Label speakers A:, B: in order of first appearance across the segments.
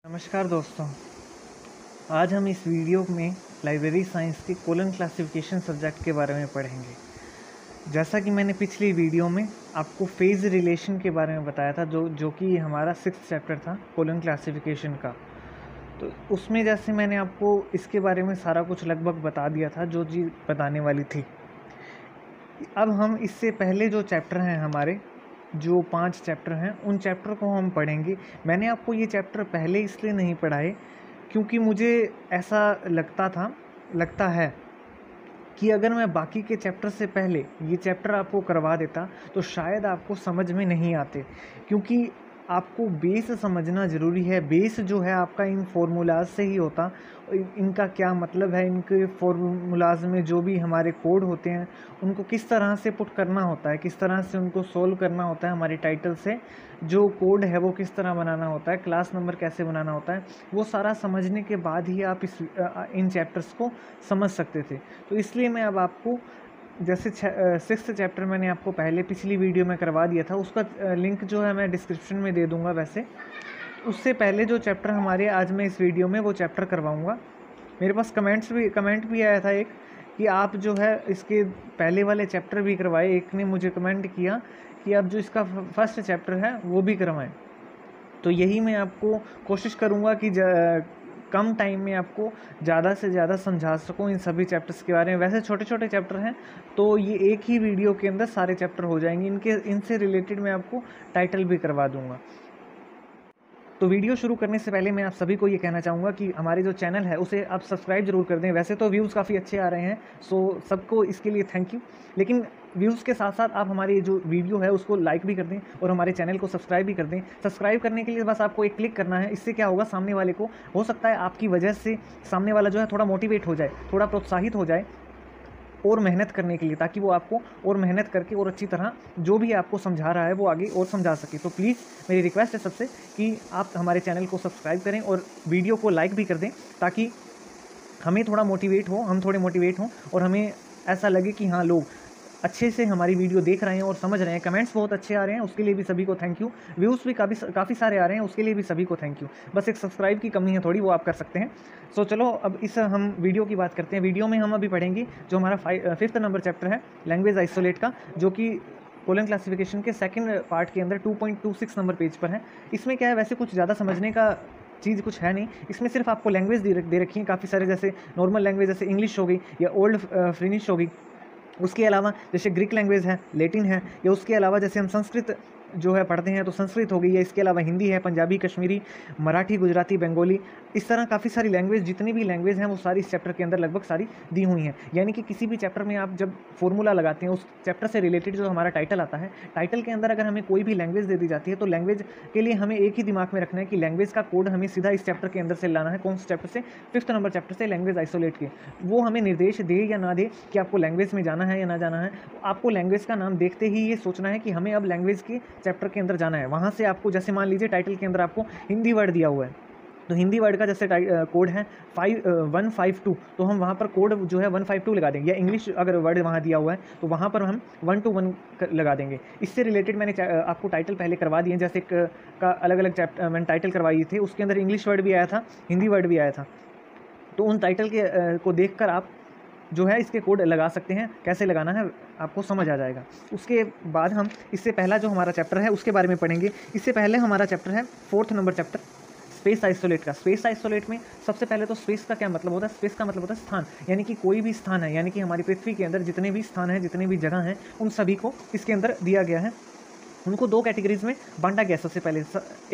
A: नमस्कार दोस्तों। आज हम इस वीडियो में लाइब्रेरी साइंस के कोलन क्लासिफिकेशन सब्जेक्ट के बारे में पढ़ेंगे। जैसा कि मैंने पिछली वीडियो में आपको फेज़ रिलेशन के बारे में बताया था, जो कि हमारा 6th चैप्टर था कोलन क्लासिफिकेशन का। तो उसमें जैसे मैंने आपको इसके बारे में सारा कुछ लगभग बता दिया था जो चीज़ बताने वाली थी। अब हम इससे पहले जो चैप्टर हैं हमारे, जो 5 चैप्टर हैं, उन चैप्टर को हम पढ़ेंगे। मैंने आपको ये चैप्टर पहले इसलिए नहीं पढ़ाए क्योंकि मुझे ऐसा लगता है कि अगर मैं बाकी के चैप्टर से पहले ये चैप्टर आपको करवा देता तो शायद आपको समझ में नहीं आते, क्योंकि आपको बेस समझना ज़रूरी है। बेस जो है आपका इन फार्मूलाज से ही होता, इनका क्या मतलब है, इनके फार्मूलाज में जो भी हमारे कोड होते हैं उनको किस तरह से पुट करना होता है, किस तरह से उनको सोल्व करना होता है, हमारे टाइटल से जो कोड है वो किस तरह बनाना होता है, क्लास नंबर कैसे बनाना होता है, वो सारा समझने के बाद ही आप इन चैप्टर्स को समझ सकते थे। तो इसलिए मैं अब आपको जैसे 6th चैप्टर मैंने आपको पहले पिछली वीडियो में करवा दिया था, उसका लिंक जो है मैं डिस्क्रिप्शन में दे दूंगा। वैसे उससे पहले जो चैप्टर हमारे आज मैं इस वीडियो में वो चैप्टर करवाऊंगा। मेरे पास कमेंट भी आया था एक कि आप जो है इसके पहले वाले चैप्टर भी करवाए। एक ने मुझे कमेंट किया कि आप जो इसका फर्स्ट चैप्टर है वो भी करवाएं। तो यही मैं आपको कोशिश करूँगा कि कम टाइम में आपको ज़्यादा से ज़्यादा समझा सकूँ इन सभी चैप्टर्स के बारे में। वैसे छोटे छोटे चैप्टर हैं तो ये एक ही वीडियो के अंदर सारे चैप्टर हो जाएंगे। इनसे रिलेटेड मैं आपको टाइटल भी करवा दूँगा। तो वीडियो शुरू करने से पहले मैं आप सभी को ये कहना चाहूँगा कि हमारे जो चैनल है उसे आप सब्सक्राइब जरूर कर दें। वैसे तो व्यूज़ काफ़ी अच्छे आ रहे हैं, सो सबको इसके लिए थैंक यू। लेकिन व्यूज़ के साथ साथ आप हमारी जो वीडियो है उसको लाइक भी कर दें और हमारे चैनल को सब्सक्राइब भी कर दें। सब्सक्राइब करने के लिए बस आपको एक क्लिक करना है। इससे क्या होगा, सामने वाले को हो सकता है आपकी वजह से सामने वाला जो है थोड़ा मोटिवेट हो जाए, थोड़ा प्रोत्साहित हो जाए और मेहनत करने के लिए, ताकि वो आपको और मेहनत करके और अच्छी तरह जो भी आपको समझा रहा है वो आगे और समझा सके। तो प्लीज़ मेरी रिक्वेस्ट है सबसे कि आप हमारे चैनल को सब्सक्राइब करें और वीडियो को लाइक भी कर दें, ताकि हमें थोड़ा मोटिवेट हो, हम थोड़े मोटिवेट हों और हमें ऐसा लगे कि हाँ, लोग अच्छे से हमारी वीडियो देख रहे हैं और समझ रहे हैं। कमेंट्स बहुत अच्छे आ रहे हैं, उसके लिए भी सभी को थैंक यू। व्यूज़ भी काफ़ी सारे आ रहे हैं, उसके लिए भी सभी को थैंक यू। बस एक सब्सक्राइब की कमी है थोड़ी, वो आप कर सकते हैं। सो चलो अब हम वीडियो की बात करते हैं। वीडियो में हम अभी पढ़ेंगे जो हमारा 5th नंबर चैप्टर है लैंग्वेज आइसोलेट का, जो कि कोलन क्लासिफिकेशन के सेकंड पार्ट के अंदर 2.26 नंबर पेज पर है। इसमें क्या है, वैसे कुछ ज़्यादा समझने का चीज़ कुछ है नहीं। इसमें सिर्फ आपको लैंग्वेज दे रखी है काफ़ी सारे, जैसे नॉर्मल लैंग्वेज जैसे इंग्लिश हो गई या ओल्ड फ्रिनिश हो गई। उसके अलावा जैसे ग्रीक लैंग्वेज है, लैटिन है, या उसके अलावा जैसे हम संस्कृत जो है पढ़ते हैं तो संस्कृत हो गई, या इसके अलावा हिंदी है, पंजाबी, कश्मीरी, मराठी, गुजराती, बंगाली, इस तरह काफ़ी सारी लैंग्वेज, जितनी भी लैंग्वेज हैं वो सारी इस चैप्टर के अंदर लगभग सारी दी हुई हैं। यानी कि किसी भी चैप्टर में आप जब फॉर्मूला लगाते हैं, उस चैप्टर से रिलेटेड जो हमारा टाइटल आता है, टाइटल के अंदर अगर हमें कोई भी लैंग्वेज दे दी जाती है तो लैंग्वेज के लिए हमें एक ही दिमाग में रखना है कि लैंग्वेज का कोड हमें सीधा इस चैप्टर के अंदर से लाना है। कौन से चैप्टर से? 5th नंबर चैप्टर से, लैंग्वेज आइसोलेट के। वो हमें निर्देश दे या ना दे कि आपको लैंग्वेज में जाना है या ना जाना है, आपको लैंग्वेज का नाम देखते ही ये सोचना है कि हमें अब लैंग्वेज के चैप्टर के अंदर जाना है। वहाँ से आपको, जैसे मान लीजिए टाइटल के अंदर आपको हिंदी वर्ड दिया हुआ है, तो हिंदी वर्ड का जैसे कोड है 152, तो हम वहाँ पर कोड जो है 152 लगा देंगे। या इंग्लिश अगर वर्ड वहाँ दिया हुआ है तो वहाँ पर हम 121 लगा देंगे। इससे रिलेटेड मैंने आपको टाइटल पहले करवा दिए, जैसे का अलग अलग चैप्टर मैंने टाइटल करवाई थे, उसके अंदर इंग्लिश वर्ड भी आया था, हिंदी वर्ड भी आया था। तो उन टाइटल के को देखकर आप जो है इसके कोड लगा सकते हैं। कैसे लगाना है आपको समझ आ जाएगा। उसके बाद हम इससे पहला जो हमारा चैप्टर है उसके बारे में पढ़ेंगे। इससे पहले हमारा चैप्टर है 4th number chapter, space isolate का। स्पेस आइसोलेट में सबसे पहले तो स्पेस का क्या मतलब होता है? स्पेस का मतलब होता है स्थान, यानी कि कोई भी स्थान है, यानी कि हमारी पृथ्वी के अंदर जितने भी स्थान हैं, जितने भी जगह हैं, उन सभी को इसके अंदर दिया गया है। उनको 2 कैटेगरीज में बांटा गया। सबसे पहले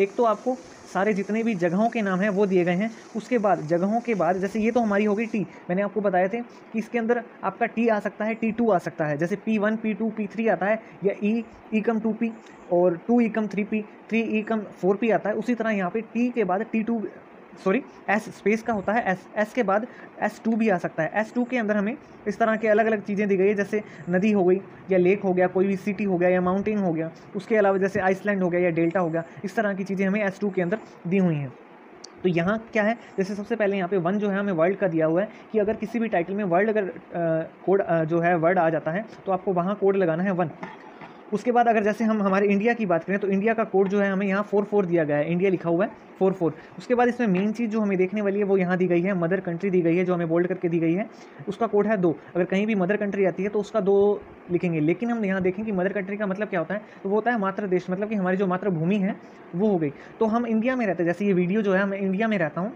A: एक तो आपको सारे जितने भी जगहों के नाम हैं वो दिए गए हैं। उसके बाद जगहों के बाद, जैसे ये तो हमारी हो गई टी, मैंने आपको बताया थे कि इसके अंदर आपका टी आ सकता है, T2 आ सकता है, जैसे P1 P2 P3 आता है, या ईकम 2P और 2 ईकम 3P 3 ईकम 4P आता है। उसी तरह यहाँ पे टी के बाद T2 एस स्पेस का होता है, एस के बाद S2 भी आ सकता है। S2 के अंदर हमें इस तरह के अलग अलग चीज़ें दी गई है, जैसे नदी हो गई या लेक हो गया, कोई भी सिटी हो गया या माउंटेन हो गया। उसके अलावा जैसे आइसलैंड हो गया या डेल्टा हो गया, इस तरह की चीज़ें हमें S2 के अंदर दी हुई हैं। तो यहाँ क्या है, जैसे सबसे पहले यहाँ पे 1 जो है हमें वर्ल्ड का दिया हुआ है कि अगर किसी भी टाइटल में वर्ल्ड अगर कोड जो है वर्ड आ जाता है तो आपको वहाँ कोड लगाना है 1। उसके बाद अगर जैसे हम हमारे इंडिया की बात करें तो इंडिया का कोड जो है हमें यहाँ 44 दिया गया है, इंडिया लिखा हुआ है 44। उसके बाद इसमें मेन चीज़ जो हमें देखने वाली है वो यहाँ दी गई है, मदर कंट्री दी गई है जो हमें बोल्ड करके दी गई है, उसका कोड है 2। अगर कहीं भी मदर कंट्री आती है तो उसका 2 लिखेंगे। लेकिन हम यहाँ देखें कि मदर कंट्री का मतलब क्या होता है, तो वो होता है मातृ देश, मतलब कि हमारी जो मातृभूमि है वो हो गई। तो हम इंडिया में रहते हैं, जैसे ये वीडियो जो है मैं इंडिया में रहता हूँ,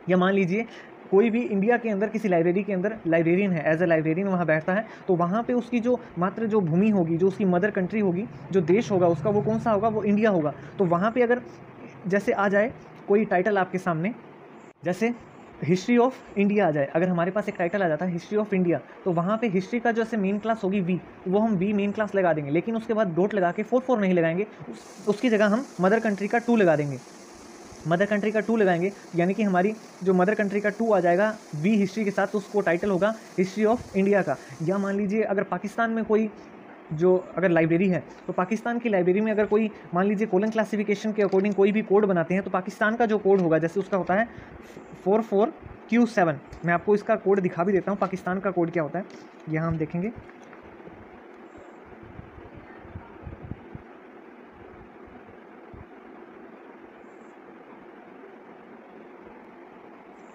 A: या मान लीजिए कोई भी इंडिया के अंदर किसी लाइब्रेरी के अंदर लाइब्रेरियन है, एज ए लाइब्रेरियन वहाँ बैठता है, तो वहाँ पे उसकी जो मात्र जो भूमि होगी, जो उसकी मदर कंट्री होगी, जो देश होगा उसका, वो कौन सा होगा, वो इंडिया होगा। तो वहाँ पे अगर जैसे आ जाए कोई टाइटल आपके सामने, जैसे हिस्ट्री ऑफ इंडिया आ जाए, अगर हमारे पास एक टाइटल आ जाता है हिस्ट्री ऑफ इंडिया, तो वहाँ पे हिस्ट्री का जैसे मेन क्लास होगी वी, वो हम वी मेन क्लास लगा देंगे, लेकिन उसके बाद डॉट लगा के 44 नहीं लगाएंगे, उसकी जगह हम मदर कंट्री का 2 लगा देंगे, मदर कंट्री का 2 लगाएंगे, यानी कि हमारी जो मदर कंट्री का 2 आ जाएगा वी हिस्ट्री के साथ, तो उसको टाइटल होगा हिस्ट्री ऑफ इंडिया का। या मान लीजिए अगर पाकिस्तान में कोई जो अगर लाइब्रेरी है, तो पाकिस्तान की लाइब्रेरी में अगर कोई मान लीजिए कोलन क्लासिफिकेशन के अकॉर्डिंग कोई भी कोड बनाते हैं, तो पाकिस्तान का जो कोड होगा जैसे उसका होता है 44Q7। मैं आपको इसका कोड दिखा भी देता हूँ, पाकिस्तान का कोड क्या होता है, यहाँ हम देखेंगे।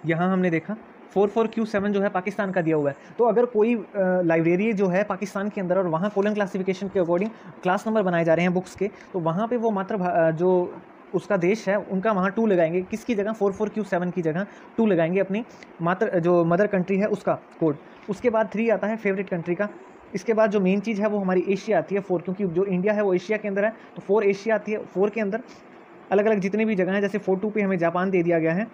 A: यहाँ हमने देखा 44Q7 जो है पाकिस्तान का दिया हुआ है। तो अगर कोई लाइब्रेरी जो है पाकिस्तान के अंदर और वहाँ कोलन क्लासिफिकेशन के अकॉर्डिंग क्लास नंबर बनाए जा रहे हैं बुक्स के, तो वहाँ पे वो मात्र जो उसका देश है उनका वहाँ 2 लगाएंगे, किसकी जगह 44Q7 की जगह 2 लगाएंगे, अपनी मात्र जो मदर कंट्री है उसका कोड। उसके बाद 3 आता है फेवरेट कंट्री का। इसके बाद जो मेन चीज़ है वो हमारी एशिया आती है 4, क्योंकि जो इंडिया है वो एशिया के अंदर है, तो 4 एशिया आती है। 4 के अंदर अलग अलग जितने भी जगह हैं, जैसे 42 पे हमें जापान दे दिया गया है।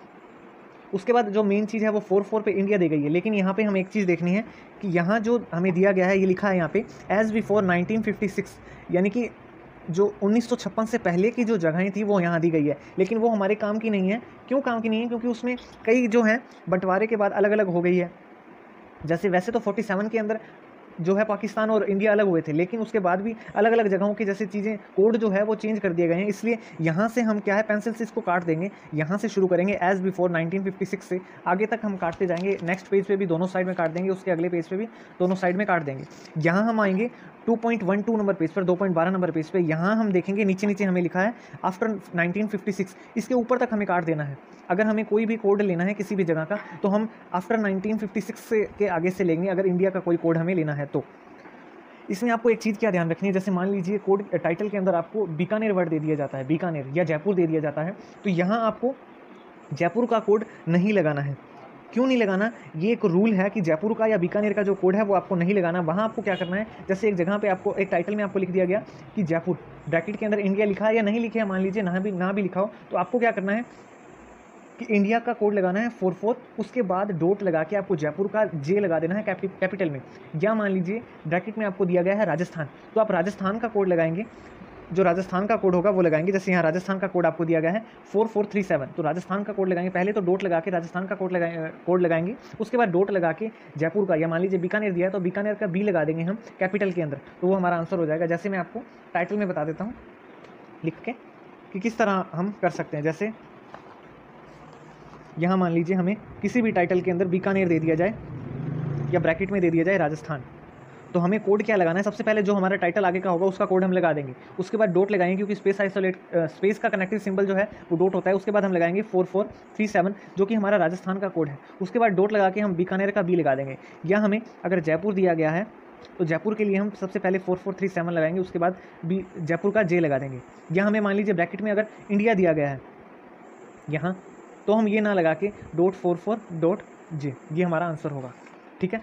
A: उसके बाद जो मेन चीज़ है वो 44 पे इंडिया दी गई है। लेकिन यहाँ पे हमें एक चीज़ देखनी है कि यहाँ जो हमें दिया गया है, ये लिखा है यहाँ पे एज बिफोर 1956, यानी कि जो 1956 से पहले की जो जगहें थी वो यहाँ दी गई है, लेकिन वो हमारे काम की नहीं है। क्यों काम की नहीं है? क्योंकि उसमें कई जो हैं बंटवारे के बाद अलग अलग हो गई है। जैसे वैसे तो 47 के अंदर जो है पाकिस्तान और इंडिया अलग हुए थे, लेकिन उसके बाद भी अलग अलग जगहों की जैसे चीज़ें कोड जो है वो चेंज कर दिए गए हैं। इसलिए यहाँ से हम क्या है पेंसिल से इसको काट देंगे, यहाँ से शुरू करेंगे एज बिफोर 1956 से आगे तक हम काटते जाएंगे। नेक्स्ट पेज पे भी दोनों साइड में काट देंगे, उसके अगले पेज पे भी दोनों साइड में काट देंगे। यहाँ हम आएंगे 2.12 नंबर पेज पर, 2.12 नंबर पेज पे, यहाँ हम देखेंगे नीचे नीचे हमें लिखा है आफ्टर 1956, इसके ऊपर तक हमें काट देना है। अगर हमें कोई भी कोड लेना है किसी भी जगह का, तो हम आफ्टर 1956 से के आगे से लेंगे, अगर इंडिया का कोई कोड हमें लेना है तो। इसमें आपको एक चीज़ क्या ध्यान रखनी है, जैसे मान लीजिए कोड टाइटल के अंदर आपको बीकानेर वर्ड दे दिया जाता है, बीकानेर या जयपुर दे दिया जाता है, तो यहाँ आपको जयपुर का कोड नहीं लगाना है। क्यों नहीं लगाना? ये एक रूल है कि जयपुर का या बीकानेर का जो कोड है वो आपको नहीं लगाना। वहाँ आपको क्या करना है, जैसे एक जगह पे आपको एक टाइटल में आपको लिख दिया गया कि जयपुर, ब्रैकेट के अंदर इंडिया लिखा है या नहीं लिखे है, मान लीजिए ना भी लिखा हो, तो आपको क्या करना है कि इंडिया का कोड लगाना है 44, उसके बाद डॉट लगा के आपको जयपुर का जे लगा देना है कैपिटल में। या मान लीजिए ब्रैकेट में आपको दिया गया है राजस्थान, तो आप राजस्थान का कोड लगाएंगे, जो राजस्थान का कोड होगा वो लगाएंगे। जैसे यहाँ राजस्थान का कोड आपको दिया गया है 4437, तो राजस्थान का कोड लगाएंगे। पहले तो डॉट लगा के राजस्थान का कोड लगाएंगे, उसके बाद डॉट लगा के जयपुर का, या मान लीजिए बीकानेर दिया है तो बीकानेर का बी लगा देंगे हम कैपिटल के अंदर, तो वो हमारा आंसर हो जाएगा। जैसे मैं आपको टाइटल में बता देता हूँ लिख के कि किस तरह हम कर सकते हैं। जैसे यहाँ मान लीजिए हमें किसी भी टाइटल के अंदर बीकानेर दे दिया जाए या ब्रैकेट में दे दिया जाए राजस्थान, तो हमें कोड क्या लगाना है? सबसे पहले जो हमारा टाइटल आगे का होगा उसका कोड हम लगा देंगे, उसके बाद डॉट लगाएंगे, क्योंकि स्पेस का कनेक्टिव सिंबल जो है वो डॉट होता है। उसके बाद हम लगाएंगे 4437 जो कि हमारा राजस्थान का कोड है, उसके बाद डॉट लगा के हम बीकानेर का बी लगा देंगे। या हमें अगर जयपुर दिया गया है तो जयपुर के लिए हम सबसे पहले 4437 लगाएंगे, उसके बाद बी जयपुर का जे लगा देंगे। या हमें मान लीजिए ब्रैकेट में अगर इंडिया दिया गया है यहाँ, तो हम ये ना लगा के .44.j, ये हमारा आंसर होगा। ठीक है,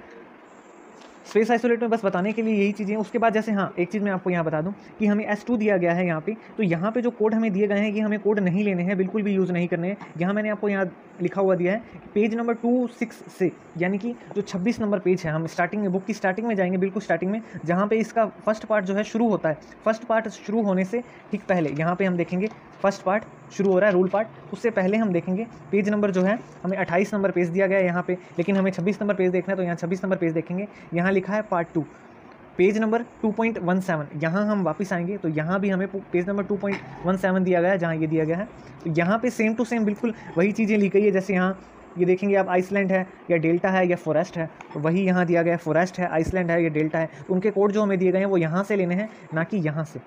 A: स्पेस आइसोलेट में बस बताने के लिए यही चीज़ें। उसके बाद जैसे हाँ एक चीज़ मैं आपको यहाँ बता दूँ कि हमें S2 दिया गया है यहाँ पे, तो यहाँ पे जो कोड हमें दिए गए हैं ये हमें कोड नहीं लेने हैं, बिल्कुल भी यूज़ नहीं करने हैं। यहाँ मैंने आपको यहाँ लिखा हुआ दिया है पेज नंबर 26 से, यानी कि जो 26 नंबर पेज है, हम स्टार्टिंग में बुक की स्टार्टिंग में जाएंगे, बिल्कुल स्टार्टिंग में जहाँ पे इसका फर्स्ट पार्ट जो है शुरू होता है। फर्स्ट पार्ट शुरू होने से ठीक पहले यहाँ पे हम देखेंगे फर्स्ट पार्ट शुरू हो रहा है, रूल पार्ट, उससे पहले हम देखेंगे पेज नंबर जो है हमें 28 नंबर पेज दिया गया है यहाँ पे, लेकिन हमें 26 नंबर पेज देखना है, तो यहाँ 26 नंबर पेज देखेंगे। यहाँ लिखा है पार्ट 2 पेज नंबर 2.17, यहाँ हम वापस आएंगे तो यहाँ भी हमें पेज नंबर 2.17 दिया गया है, जहाँ ये दिया गया है। तो यहाँ पे सेम टू सेम बिल्कुल वही चीज़ें लिखी गई है, जैसे यहाँ ये देखेंगे आप आइसलैंड है या डेल्टा है या फॉरेस्ट है, तो वही यहाँ दिया गया है, फॉरेस्ट है, आइसलैंड है या डेल्टा है, तो उनके कोड जो हमें दिए गए हैं वो यहाँ से लेने हैं, ना कि यहाँ से,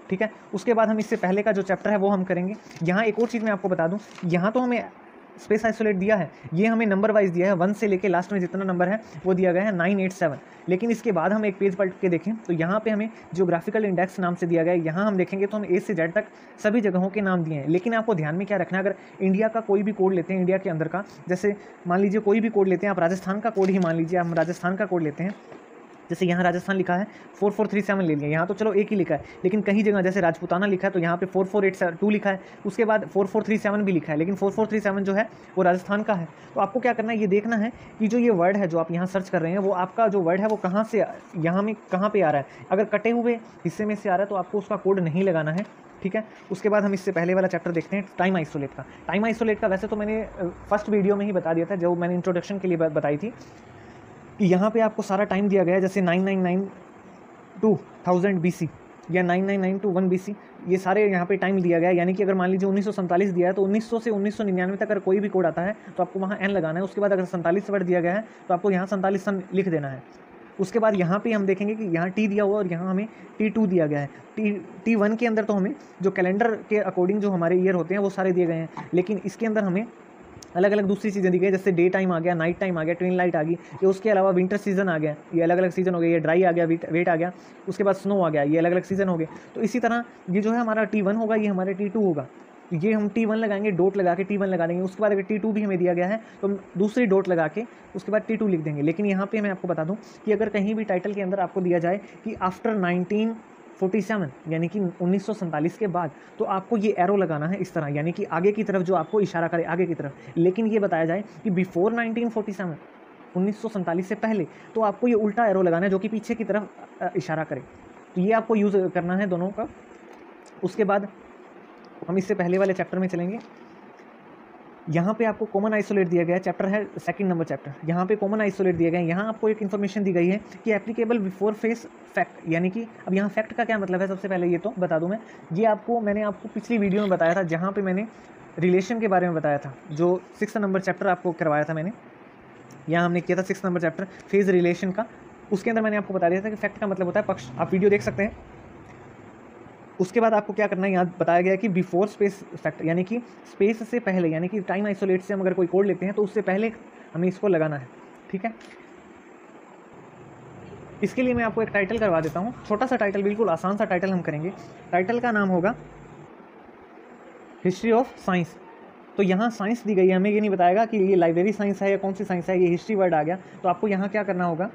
A: ठीक है। उसके बाद हम इससे पहले का जो चैप्टर है वो हम करेंगे। यहाँ एक और चीज़ मैं आपको बता दूँ, यहाँ तो हमें स्पेस आइसोलेट दिया है, ये हमें नंबर वाइज दिया है, 1 से लेके लास्ट में जितना नंबर है वो दिया गया है 987। लेकिन इसके बाद हम एक पेज पलट के देखें तो यहाँ पे हमें जियोग्राफिकल इंडेक्स नाम से दिया गया है। यहाँ हम देखेंगे तो हम ए से जेड तक सभी जगहों के नाम दिए हैं। लेकिन आपको ध्यान में क्या रखना है, अगर इंडिया का कोई भी कोड लेते हैं, इंडिया के अंदर का, जैसे मान लीजिए कोई भी कोड लेते हैं, आप राजस्थान का कोड ही मान लीजिए, हम राजस्थान का कोड लेते हैं, जैसे यहाँ राजस्थान लिखा है 4437 ले लिया, यहाँ तो चलो एक ही लिखा है, लेकिन कहीं जगह जैसे राजपूताना लिखा है तो यहाँ पे 4482 लिखा है, उसके बाद 4437 भी लिखा है, लेकिन 4437 जो है वो राजस्थान का है। तो आपको क्या करना है, ये देखना है कि जो ये वर्ड है जो आप यहाँ सर्च कर रहे हैं वो आपका जो वर्ड है वो कहाँ से, यहाँ में कहाँ पर आ रहा है। अगर कटे हुए हिस्से में से आ रहा है तो आपको उसका कोड नहीं लगाना है, ठीक है। उसके बाद हम इससे पहले वाला चैप्टर देखते हैं, टाइम आइसोलेट का। टाइम आइसोलेट का वैसे तो मैंने फर्स्ट वीडियो में ही बता दिया था, जो मैंने इंट्रोडक्शन के लिए बताई थी, कि यहाँ पे आपको सारा टाइम दिया गया है, जैसे 999 to 1000 BC या 999 to 1 BC, ये सारे यहाँ पे टाइम दिया गया है। यानी कि अगर मान लीजिए 1947 दिया है तो 1900 से 1999 तक अगर कोई भी कोड आता है तो आपको वहाँ n लगाना है। उसके बाद अगर 47 वर्ड दिया गया है तो आपको यहाँ 47 सन लिख देना है। उसके बाद यहाँ पे हम देखेंगे कि यहाँ T दिया हुआ और यहाँ हमें T2 दिया गया है। T1 के अंदर तो हमें जो कैलेंडर के अकॉर्डिंग जो हमारे ईयर होते हैं वो सारे दिए गए हैं, लेकिन इसके अंदर हमें अलग अलग दूसरी चीज़ें दी गई, जैसे डे टाइम आ गया, नाइट टाइम आ गया, ट्विन लाइट आ गई, ये उसके अलावा विंटर सीजन आ गया, ये अलग अलग सीजन हो गया, ये ड्राई आ गया, वेट आ गया, उसके बाद स्नो आ गया, ये अलग अलग सीजन हो गए। तो इसी तरह ये जो है हमारा T1 होगा, ये हमारा T2 होगा, ये हम T1 लगाएंगे, डॉट लगा के T1 लगा देंगे। उसके बाद अगर T2 भी हमें दिया गया है तो हम दूसरी डॉट लगा के उसके बाद T2 लिख देंगे। लेकिन यहाँ पे मैं आपको बता दूँ कि अगर कहीं भी टाइटल के अंदर आपको दिया जाए कि आफ्टर 1947 यानी कि 1947 के बाद, तो आपको ये एरो लगाना है इस तरह, यानी कि आगे की तरफ जो आपको इशारा करे आगे की तरफ। लेकिन ये बताया जाए कि बिफोर 1947 1947 से पहले, तो आपको ये उल्टा एरो लगाना है जो कि पीछे की तरफ इशारा करे। तो ये आपको यूज़ करना है दोनों का। उसके बाद हम इससे पहले वाले चैप्टर में चलेंगे। यहाँ पे आपको कॉमन आइसोलेट दिया गया है, चैप्टर है सेकंड नंबर चैप्टर। यहाँ पे कॉमन आइसोलेट दिया गया है। यहाँ आपको एक इन्फॉर्मेशन दी गई है कि एप्लीकेबल बिफोर फेस फैक्ट, यानी कि अब यहाँ फैक्ट का क्या मतलब है, सबसे पहले ये तो बता दूँ मैं। ये मैंने आपको पिछली वीडियो में बताया था, जहाँ पे मैंने रिलेशन के बारे में बताया था, जो 6 नंबर चैप्टर आपको करवाया था मैंने। यहाँ हमने किया था 6 नंबर चैप्टर फेज रिलेशन का। उसके अंदर मैंने आपको बता दिया था कि फैक्ट का मतलब होता है पक्ष। आप वीडियो देख सकते हैं। उसके बाद आपको क्या करना है, यहाँ बताया गया है कि बिफोर स्पेस फैक्ट, यानी कि स्पेस से पहले, यानी कि टाइम आइसोलेट से हम अगर कोई कोड लेते हैं तो उससे पहले हमें इसको लगाना है, ठीक है। इसके लिए मैं आपको एक टाइटल करवा देता हूँ, छोटा सा टाइटल, बिल्कुल आसान सा टाइटल हम करेंगे। टाइटल का नाम होगा हिस्ट्री ऑफ साइंस। तो यहाँ साइंस दी गई है, हमें ये नहीं बताएगा कि ये लाइब्रेरी साइंस है या कौन सी साइंस है, ये हिस्ट्री वर्ड आ गया। तो आपको यहाँ क्या करना होगा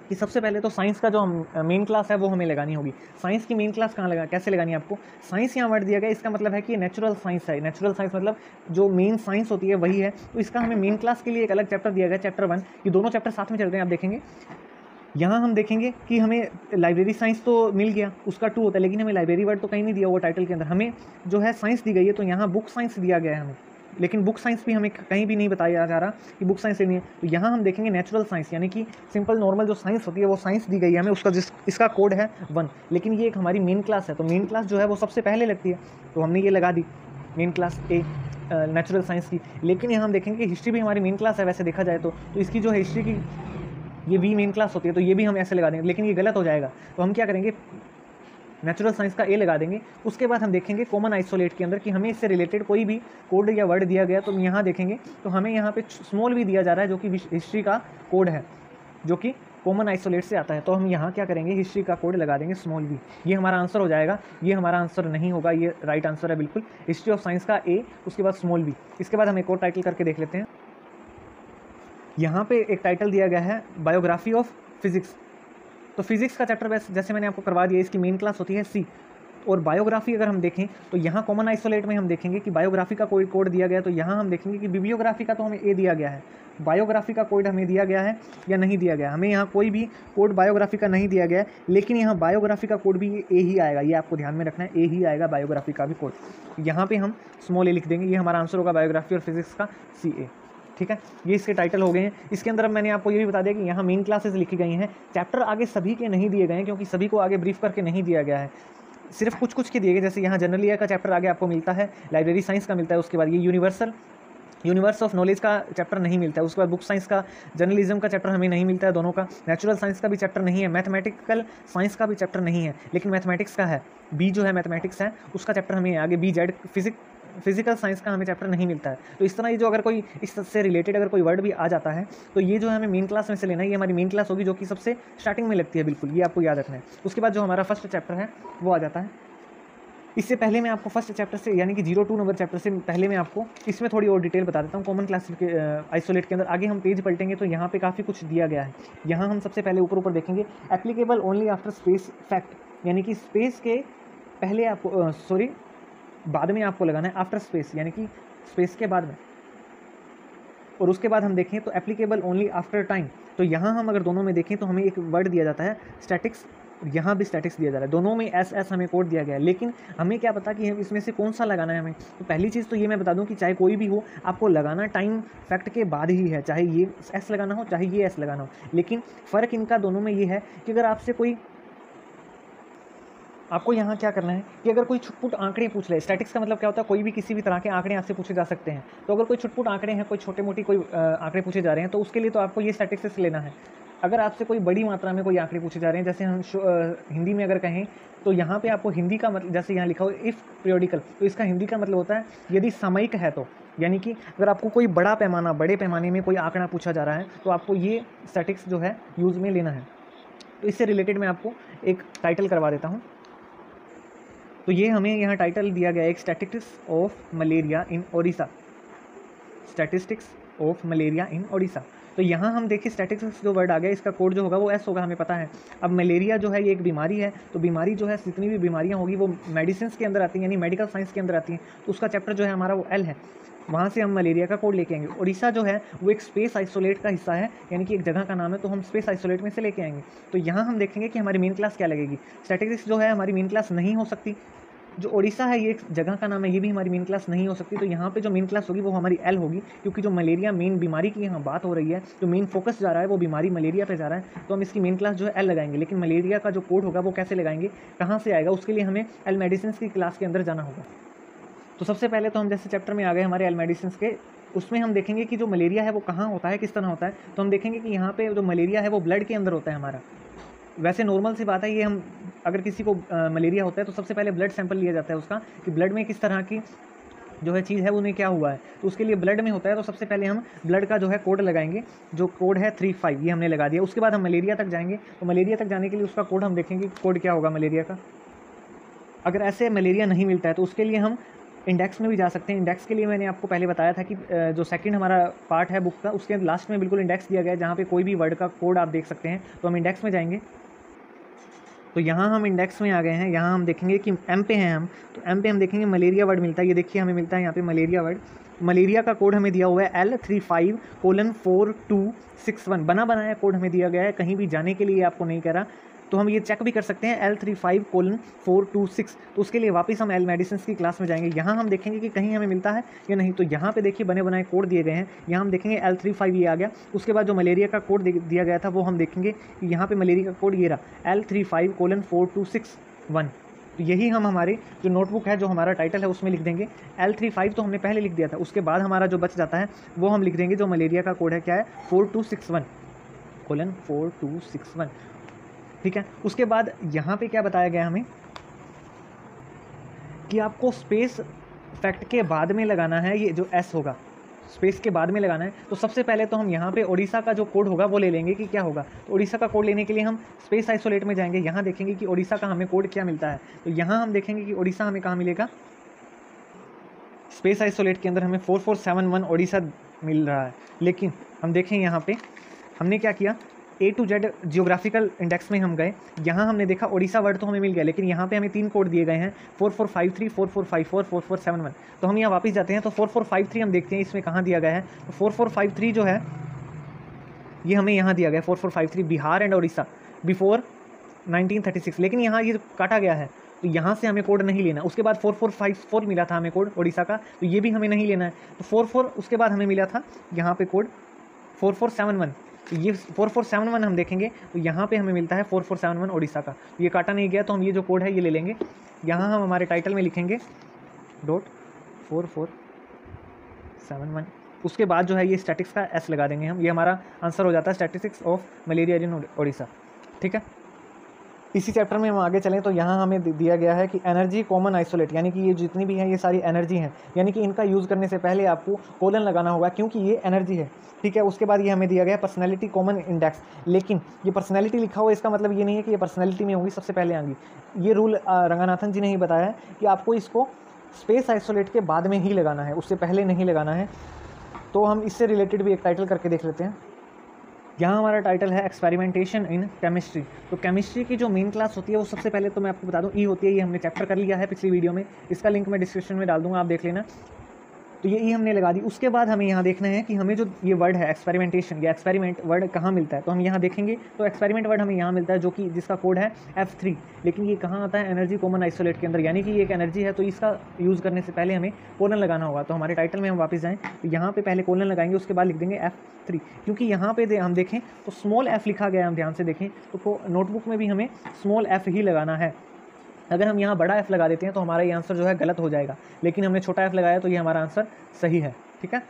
A: कि सबसे पहले तो साइंस का जो मेन क्लास है वो हमें लगानी होगी। साइंस की मेन क्लास कहाँ कैसे लगानी है आपको, साइंस यहाँ वर्ड दिया गया, इसका मतलब है कि नेचुरल साइंस है। नेचुरल साइंस मतलब जो मेन साइंस होती है वही है। तो इसका हमें मेन क्लास के लिए एक अलग चैप्टर दिया गया, चैप्टर 1। ये दोनों चैप्टर साथ में चल रहे हैं, आप देखेंगे। यहाँ हम देखेंगे कि हमें लाइब्रेरी साइंस तो मिल गया, उसका 2 होता है, लेकिन हमें लाइब्रेरी वर्ड तो कहीं नहीं दिया हुआ टाइटल के अंदर। हमें जो है साइंस दी गई है, तो यहाँ बुक साइंस दिया गया है हमें, लेकिन बुक साइंस भी हमें कहीं भी नहीं बताया जा रहा कि बुक साइंस लेनी है। तो यहाँ हम देखेंगे नेचुरल साइंस, यानी कि सिंपल नॉर्मल जो साइंस होती है वो साइंस दी गई है हमें, उसका इसका कोड है 1। लेकिन ये एक हमारी मेन क्लास है, तो मेन क्लास जो है वो सबसे पहले लगती है, तो हमने ये लगा दी main class a natural science की। लेकिन यहाँ हम देखेंगे कि हिस्ट्री भी हमारी मेन क्लास है वैसे देखा जाए तो इसकी जो है हिस्ट्री की ये भी मेन क्लास होती है, तो ये भी हम ऐसे लगा देंगे, लेकिन ये गलत हो जाएगा। तो हम क्या करेंगे, नेचुरल साइंस का ए लगा देंगे। उसके बाद हम देखेंगे कॉमन आइसोलेट के अंदर कि हमें इससे रिलेटेड कोई भी कोड या वर्ड दिया गया, तो यहाँ देखेंगे तो हमें यहाँ पे स्मॉल भी दिया जा रहा है, जो कि हिस्ट्री का कोड है, जो कि कॉमन आइसोलेट से आता है। तो हम यहाँ क्या करेंगे, हिस्ट्री का कोड लगा देंगे स्मॉल भी। ये हमारा आंसर हो जाएगा। ये हमारा आंसर नहीं होगा, ये राइट आंसर है बिल्कुल। हिस्ट्री ऑफ साइंस का ए, उसके बाद स्मॉल भी। इसके बाद हम एक और टाइटल करके देख लेते हैं। यहाँ पे एक टाइटल दिया गया है बायोग्राफी ऑफ फिजिक्स। तो फिजिक्स का चैप्टर जैसे मैंने आपको करवा दिया, इसकी मेन क्लास होती है सी। और बायोग्राफी अगर हम देखें तो यहाँ कॉमन आइसोलेट में हम देखेंगे कि बायोग्राफी का कोई कोड दिया गया है। तो यहाँ हम देखेंगे कि बिब्लियोग्राफी का तो हमें ए दिया गया है, बायोग्राफी का कोड हमें दिया गया है या नहीं दिया गया। हमें यहाँ कोई भी कोड बायोग्राफी का नहीं दिया गया है, लेकिन यहाँ बायोग्राफी का कोड भी ए ही आएगा, ये आपको ध्यान में रखना है, ए ही आएगा बायोग्राफी का भी कोड। यहाँ पे हम स्मॉल ए लिख देंगे, ये हमारा आंसर होगा बायोग्राफी और फिजिक्स का सी ए, ठीक है। ये इसके टाइटल हो गए हैं। इसके अंदर मैंने आपको ये भी बता दिया कि यहाँ मेन क्लासेस लिखी गई हैं। चैप्टर आगे सभी के नहीं दिए गए हैं, क्योंकि सभी को आगे ब्रीफ करके नहीं दिया गया है, सिर्फ कुछ कुछ के दिए गए। जैसे यहाँ जनरल ईयर का चैप्टर आगे आपको मिलता है, लाइब्रेरी साइंस का मिलता है, उसके बाद ये यूनिवर्सल यूनिवर्स ऑफ नॉलेज का चैप्टर नहीं मिलता है। उसके बाद बुक साइंस का, जर्नलिज्म का चैप्टर हमें नहीं मिलता है दोनों का। नेचुरल साइंस का भी चैप्टर नहीं है, मैथमेटिकल साइंस का भी चैप्टर नहीं है, लेकिन मैथमेटिक्स का है। बी जो है मैथमेटिक्स है, उसका चैप्टर हमें आगे बी जेड फिजिकल साइंस का हमें चैप्टर नहीं मिलता है। तो इस तरह ये जो अगर कोई इससे रिलेटेड अगर कोई वर्ड भी आ जाता है तो ये जो है हमें मेन क्लास में से लेना है। ये हमारी मेन क्लास होगी जो कि सबसे स्टार्टिंग में लगती है, बिल्कुल ये आपको याद रखना है। उसके बाद जो हमारा फर्स्ट चैप्टर है वो आ जाता है। इससे पहले मैं आपको फर्स्ट चैप्टर से यानी कि 0-2 नंबर चैप्टर से पहले मैं आपको इसमें थोड़ी और डिटेल बता देता हूँ। कॉमन क्लासिफिकेशन आइसोलेट के अंदर आगे हम पेज पलटेंगे तो यहाँ पे काफ़ी कुछ दिया गया है। यहाँ हम सबसे पहले ऊपर देखेंगे applicable only after space fact, यानी कि स्पेस के पहले आपको बाद में आपको लगाना है आफ्टर स्पेस, यानी कि स्पेस के बाद में। और उसके बाद हम देखें तो एप्लीकेबल ओनली आफ्टर टाइम। तो यहाँ हम अगर दोनों में देखें तो हमें एक वर्ड दिया जाता है स्टैटिक्स, यहाँ भी स्टैटिक्स दिया जा रहा है, दोनों में एस हमें कोड दिया गया है। लेकिन हमें क्या पता कि हम इसमें से कौन सा लगाना है हमें। तो पहली चीज़ तो ये मैं बता दूं कि चाहे कोई भी हो आपको लगाना टाइम फैक्ट के बाद ही है, चाहे ये एस लगाना हो चाहे ये एस लगाना हो। लेकिन फ़र्क इनका दोनों में ये है कि अगर आपसे आपको यहाँ क्या करना है कि अगर कोई छुटपुट आंकड़े पूछ रहे, स्टैटिक्स का मतलब क्या होता है, कोई भी किसी भी तरह के आंकड़े आपसे पूछे जा सकते हैं। तो अगर कोई छुटपुट आंकड़े हैं, कोई छोटे मोटी कोई आंकड़े पूछे जा रहे हैं तो उसके लिए तो आपको ये स्टैटिक्स से लेना है। अगर आपसे कोई बड़ी मात्रा में कोई आंकड़े पूछे जा रहे हैं, जैसे हम हिंदी में अगर कहें तो यहाँ पे आपको हिंदी का मतलब, जैसे यहाँ लिखा हो इफ़ पीरियोडिकल, तो इसका हिंदी का मतलब होता है यदि सामयिक है तो, यानी कि अगर आपको कोई बड़े पैमाने में कोई आंकड़ा पूछा जा रहा है तो आपको ये स्टैटिक्स जो है यूज़ में लेना है। तो इससे रिलेटेड मैं आपको एक टाइटल करवा देता हूँ। तो ये हमें यहाँ टाइटल दिया गया है एक statistics of malaria in Odisha, statistics of malaria in Odisha. तो यहाँ हम देखिए स्टैटिस्टिक्स जो वर्ड आ गया इसका कोड जो होगा वो एस होगा, हमें पता है। अब मलेरिया जो है ये एक बीमारी है, तो बीमारी जो है जितनी भी बीमारियाँ होगी वो मेडिसिन के अंदर आती हैं, यानी मेडिकल साइंस के अंदर आती हैं। तो उसका चैप्टर जो है हमारा वो एल है, वहाँ से हम मलेरिया का कोड लेके आएंगे। उड़ीसा जो है वो एक स्पेस आइसोलेट का हिस्सा है, यानी कि एक जगह का नाम है, तो हम स्पेस आइसोलेट में से लेके आएंगे। तो यहाँ हम देखेंगे कि हमारी मेन क्लास क्या लगेगी। स्टैटिस्टिक्स जो है हमारी मेन क्लास नहीं हो सकती, जो ओडिशा है ये एक जगह का नाम है, ये भी हमारी मेन क्लास नहीं हो सकती। तो यहाँ पे जो मेन क्लास होगी वो हमारी एल होगी, क्योंकि जो मलेरिया मेन बीमारी की यहाँ बात हो रही है, जो मेन फोकस जा रहा है वो बीमारी मलेरिया पे जा रहा है, तो हम इसकी मेन क्लास जो है एल लगाएंगे। लेकिन मलेरिया का जो कोड होगा वो कैसे लगाएंगे, कहाँ से आएगा, उसके लिए हमें एल मेडिसिन की क्लास के अंदर जाना होगा। तो सबसे पहले तो हम जैसे चैप्टर में आ गए हमारे एल मेडिसिन के, उसमें हम देखेंगे कि जो मलेरिया है वो कहाँ होता है, किस तरह होता है। तो हम देखेंगे कि यहाँ पे जो मलेरिया है वो ब्लड के अंदर होता है हमारा। वैसे नॉर्मल सी बात है ये, हम अगर किसी को मलेरिया होता है तो सबसे पहले ब्लड सैंपल लिया जाता है उसका, कि ब्लड में किस तरह की जो है चीज़ है उन्हें क्या हुआ है, तो उसके लिए ब्लड में होता है। तो सबसे पहले हम ब्लड का जो है कोड लगाएंगे, जो कोड है 35, ये हमने लगा दिया। उसके बाद हम मलेरिया तक जाएंगे, तो मलेरिया तक जाने के लिए उसका कोड हम देखेंगे कोड क्या होगा मलेरिया का। अगर ऐसे मलेरिया नहीं मिलता है तो उसके लिए हम इंडेक्स में भी जा सकते हैं। इंडेक्स के लिए मैंने आपको पहले बताया था कि जो सेकंड हमारा पार्ट है बुक का, उसके लास्ट में बिल्कुल इंडेक्स दिया गया है, जहाँ पे कोई भी वर्ड का कोड आप देख सकते हैं। तो हम इंडेक्स में जाएंगे, तो यहाँ हम इंडेक्स में आ गए हैं। यहाँ हम देखेंगे कि एम पे हैं हम, तो एम पे हम देखेंगे मलेरिया वर्ड मिलता है। ये देखिए हमें मिलता है यहाँ पे मलेरिया वर्ड। मलेरिया का कोड हमें दिया हुआ है L35:4261, बना बनाया कोड हमें दिया गया है, कहीं भी जाने के लिए आपको नहीं कह रहा। तो हम ये चेक भी कर सकते हैं L35:426। तो उसके लिए वापस हम एल मेडिसिन की क्लास में जाएंगे। यहाँ हम देखेंगे कि कहीं हमें मिलता है या नहीं। तो यहाँ पे देखिए बने बनाए कोड दिए गए हैं, यहाँ हम देखेंगे L35 ये आ गया। उसके बाद जो मलेरिया का कोड दिया गया था वो हम देखेंगे कि यहाँ पे मलेरिया का कोड ये रहा L35:4261। तो यही हम हमारे जो नोटबुक है, जो हमारा टाइटल है, उसमें लिख देंगे। L35 तो हमने पहले लिख दिया था, उसके बाद हमारा जो बच जाता है वो हम लिख देंगे, जो मलेरिया का कोड है क्या है 4261:4261। ठीक है। उसके बाद यहाँ पे क्या बताया गया हमें कि आपको स्पेस फैक्ट के बाद में लगाना है, ये जो एस होगा स्पेस के बाद में लगाना है। तो सबसे पहले तो हम यहाँ पे ओडिशा का जो कोड होगा वो ले लेंगे कि क्या होगा। तो ओडिशा का कोड लेने के लिए हम स्पेस आइसोलेट में जाएंगे, यहाँ देखेंगे कि ओडिशा का हमें कोड क्या मिलता है। तो यहाँ हम देखेंगे कि ओडिशा हमें कहाँ मिलेगा, स्पेस आइसोलेट के अंदर हमें 4471 ओडिशा मिल रहा है। लेकिन हम देखें यहाँ पे हमने क्या किया, A to Z geographical index में हम गए, यहाँ हमने देखा ओडिशा वर्ड तो हमें मिल गया, लेकिन यहाँ पे हमें 3 कोड दिए गए हैं 4453, 4454, 4471। तो हम यहाँ वापस जाते हैं, तो 4453 हम देखते हैं इसमें कहाँ दिया गया है। तो 4453 जो है ये हमें यहाँ दिया गया है 4453 बिहार एंड ओडिशा बिफोर 1936। लेकिन यहाँ ये काटा गया है, तो यहाँ से हमें कोड नहीं लेना। उसके बाद 4454 मिला था हमें कोड ओडिशा का, तो ये भी हमें नहीं लेना है। तो 44 उसके बाद हमें मिला था यहाँ पे कोड 4471। तो ये 4471 हम देखेंगे, तो यहाँ पे हमें मिलता है 4471 ओडिशा का। तो ये काटा नहीं गया, तो हम ये जो कोड है ये ले लेंगे। यहाँ हम हमारे टाइटल में लिखेंगे .4471। उसके बाद जो है ये स्टैटिक्स का एस लगा देंगे हम, ये हमारा आंसर हो जाता है statistics of malaria in Odisha. ठीक है, इसी चैप्टर में हम आगे चलें तो यहाँ हमें दिया गया है कि एनर्जी कॉमन आइसोलेट, यानी कि ये जितनी भी हैं ये सारी एनर्जी हैं, यानी कि इनका यूज़ करने से पहले आपको कोलन लगाना होगा क्योंकि ये एनर्जी है। ठीक है, उसके बाद ये हमें दिया गया पर्सनैलिटी कॉमन इंडेक्स, लेकिन ये पर्सनैलिटी लिखा हुआ इसका मतलब ये नहीं है कि ये पर्सनैलिटी में होगी सबसे पहले आएंगी। ये रूल रंगानाथन जी ने ही बताया है कि आपको इसको स्पेस आइसोलेट के बाद में ही लगाना है, उससे पहले नहीं लगाना है। तो हम इससे रिलेटेड भी एक टाइटल करके देख लेते हैं। यहाँ हमारा टाइटल है एक्सपेरिमेंटेशन इन केमिस्ट्री। तो केमिस्ट्री की जो मेन क्लास होती है वो सबसे पहले तो मैं आपको बता दूँ ई होती है, ये हमने चैप्टर कर लिया है पिछली वीडियो में, इसका लिंक मैं डिस्क्रिप्शन में डाल दूँगा, आप देख लेना। तो ये ई हमने लगा दी। उसके बाद हमें यहाँ देखना है कि हमें जो ये वर्ड है एक्सपेरिमेंटेशन या एक्सपेरिमेंट वर्ड कहाँ मिलता है, तो हम यहाँ देखेंगे तो एक्सपेरिमेंट वर्ड हमें यहाँ मिलता है जो कि जिसका कोड है F3, लेकिन ये कहाँ आता है एनर्जी कॉमन आइसोलेट के अंदर, यानी कि ये एक एनर्जी है, तो इसका यूज़ करने से पहले हमें कोलन लगाना होगा। तो हमारे टाइटल में हम वापस जाएँ तो यहाँ पे पहले कोलन लगाएंगे, उसके बाद लिख देंगे F3, क्योंकि यहाँ पे हम देखें तो स्मॉल f लिखा गया है, हम ध्यान से देखें तो नोटबुक में भी हमें स्मॉल f ही लगाना है। अगर हम यहाँ बड़ा f लगा देते हैं तो हमारा ये आंसर जो है गलत हो जाएगा, लेकिन हमने छोटा f लगाया तो ये हमारा आंसर सही है। ठीक है,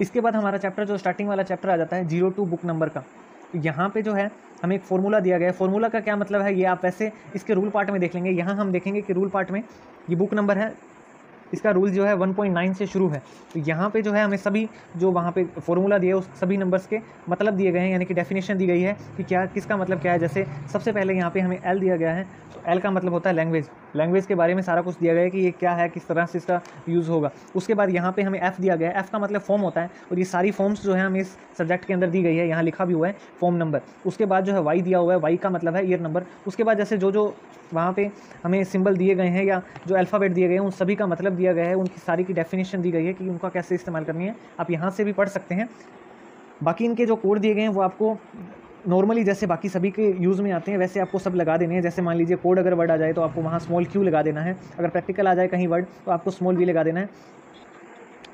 A: इसके बाद हमारा चैप्टर जो स्टार्टिंग वाला चैप्टर आ जाता है 02 बुक नंबर का। यहाँ पे जो है हमें एक फॉर्मूला दिया गया है। फॉर्मूला का क्या मतलब है ये आप वैसे इसके रूल पार्ट में देख लेंगे। यहाँ हम देखेंगे कि रूल पार्ट में ये बुक नंबर है, इसका रूल जो है 1.9 से शुरू है। तो यहाँ पे जो है हमें सभी जो वहाँ पे फॉर्मूला दिए उस सभी नंबर्स के मतलब दिए गए हैं, यानी कि डेफिनेशन दी गई है कि क्या किसका मतलब क्या है। जैसे सबसे पहले यहाँ पे हमें एल दिया गया है, तो एल का मतलब होता है लैंग्वेज, लैंग्वेज के बारे में सारा कुछ दिया गया है कि ये क्या है, किस तरह से इसका यूज़ होगा। उसके बाद यहाँ पे हमें एफ़ दिया गया है, एफ़ का मतलब फॉर्म होता है, और ये सारी फॉर्म्स जो है हमें इस सब्जेक्ट के अंदर दी गई है, यहाँ लिखा भी हुआ है फॉर्म नंबर। उसके बाद जो है वाई दिया हुआ है, वाई का मतलब है ईयर नंबर। उसके बाद जैसे जो वहाँ पे हमें सिंबल दिए गए हैं या जो अल्फ़ाबेट दिए गए हैं उन सभी का मतलब दिया गया है, उनकी सारी की डेफिनेशन दी गई है कि उनका कैसे इस्तेमाल करनी है, आप यहाँ से भी पढ़ सकते हैं। बाकी इनके जो कोड दिए गए हैं वो आपको नॉर्मली जैसे बाकी सभी के यूज़ में आते हैं वैसे आपको सब लगा देने हैं। जैसे मान लीजिए कोड अगर वर्ड आ जाए तो आपको वहाँ स्मॉल क्यू लगा देना है, अगर प्रैक्टिकल आ जाए कहीं वर्ड तो आपको स्मॉल वी लगा देना है।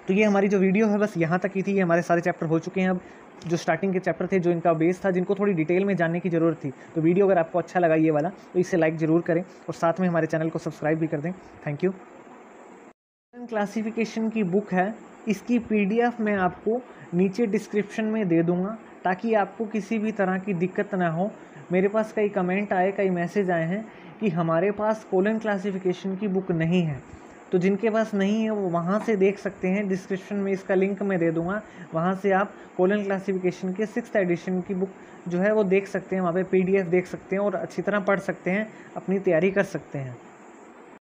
A: तो ये हमारी जो वीडियो है बस यहाँ तक ही थी, ये हमारे सारे चैप्टर हो चुके हैं। अब जो स्टार्टिंग के चैप्टर थे जो इनका बेस था, जिनको थोड़ी डिटेल में जानने की ज़रूरत थी, तो वीडियो अगर आपको अच्छा लगा ये वाला तो इसे लाइक ज़रूर करें और साथ में हमारे चैनल को सब्सक्राइब भी कर दें। Thank you. क्लासिफिकेशन की बुक है, इसकी PDF मैं आपको नीचे डिस्क्रिप्शन में दे दूँगा ताकि आपको किसी भी तरह की दिक्कत ना हो। मेरे पास कई कमेंट आए, कई मैसेज आए हैं कि हमारे पास कोलन क्लासिफिकेशन की बुक नहीं है, तो जिनके पास नहीं है वो वहाँ से देख सकते हैं। डिस्क्रिप्शन में इसका लिंक मैं दे दूँगा, वहाँ से आप कोलन क्लासिफिकेशन के 6th एडिशन की बुक जो है वो देख सकते हैं, वहाँ पे PDF देख सकते हैं और अच्छी तरह पढ़ सकते हैं, अपनी तैयारी कर सकते हैं।